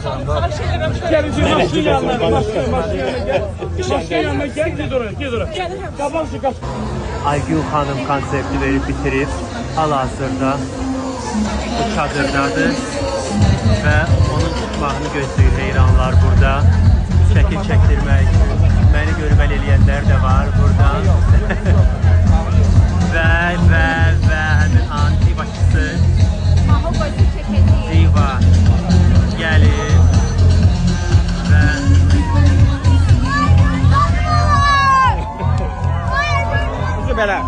Gəlici maşın yanına, maşın yanına gel. Maşın yanına gel, ged oraya, ged oraya. Qabaqcı qaç. Aygül xanım konsepti verib bitirib, hal-hazırda bu çadırdadır və onun tutmağını gözləyir heyranlar burada. Şəkil çəkdirmək üçün məni görüb əl eləyənlər də var burada. və həmin an divaçısı diva gəlir və Belə.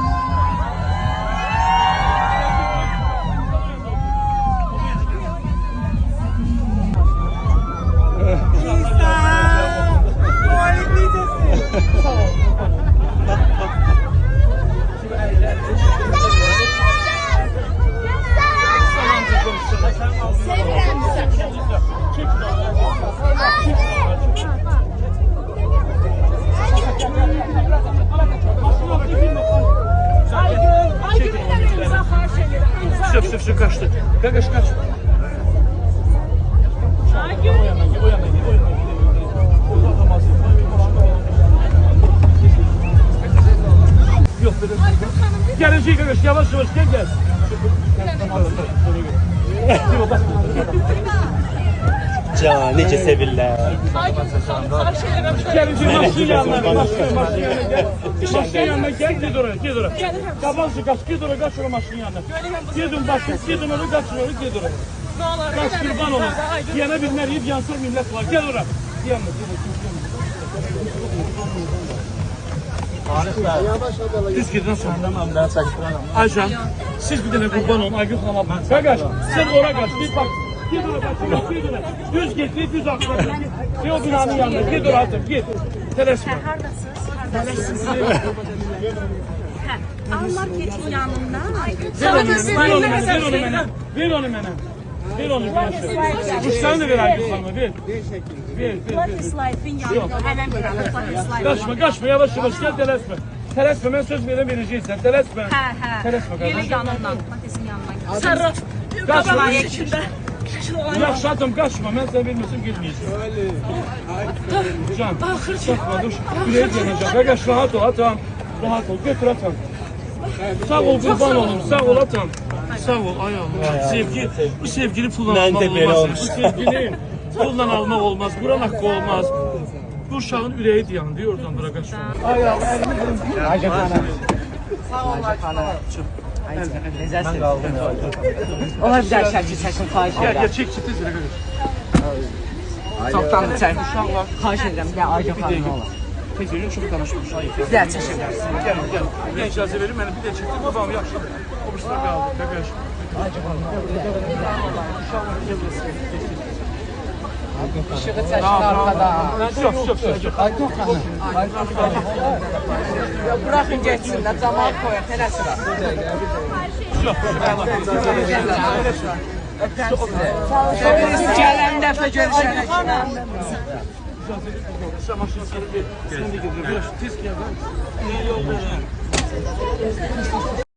Şu kaçtı. Kaç. Yok böyle. Gelecek kaç yavaş gel. Can, necə sevirlər. Gelecek maşın yanına, maşın yanına gel. Maşın yanına gel, ged oraya. Qabaqcı qaç, ged oraya, qaç oraya maşın yanına. Gedin başa, gedin oraya, qaç oraya, ged oraya. Qaç kurban olun. Yana bilməyib, yansır millət var. Gel oraya. Düz gidin sonra. Ayşan, siz bir dənə qurban olun, Aygül xanım. Qaç, sen oraya qaç, bir bak. Gid oraya. Düz git, düz akla. Gel o binanın yanına, gid oraya atın, gid. Tələsmə. Marketin yanında. Ver onu mənə. Kuşlarını da ver Aygül xanıma, ver. Slide'in yanında. Hemen bir Qaçma, yavaş gel, tələsmə, mən söz verəcəksən, tələsmə. Yeli yanından. Marketin yanından. Sarı. Qaçma. Yaxşı adam, qaçma, mən sənə verməsəm girməyəcəm. Can, baxma, dur. Ürəyi yanacaq, qaç, rahat ol, atam. Rahat ol, götür atam. Sağ ol, qurban olum, sağ ol atam. Sağ ol, ay Allah. Bu sevgini pulla almaq olmaz. Bu sevgini pulla almaq olmaz, Quran haqqı olmaz. Bu uşağın ürəyi dayandı, oradan bura qaçma. Ay Allah, əlini Aygül xanım. Sağ ol Aygül. Necəsiz? Onlar bir daha şərki çəkin, xahiş edirəm. Gəl, çək, tez elə qaç. Çoxdan çəkin. Xahiş edirəm, bir daha Aygül xanım olur. Tez yürüyün, çox danışmış. Bir daha çəkin. Gel. Bir icazə verin, mənə bir də çəkdim, babam yaxşı. O bir sıra qaldı, qaç. İşığı çəkin arkada. Yox. Aygül xanım. Bırakın geçsinlər, camaat koyaq, hələ sıra. Gələn dəfə görüşərək. Tez gel. İyi yol verin.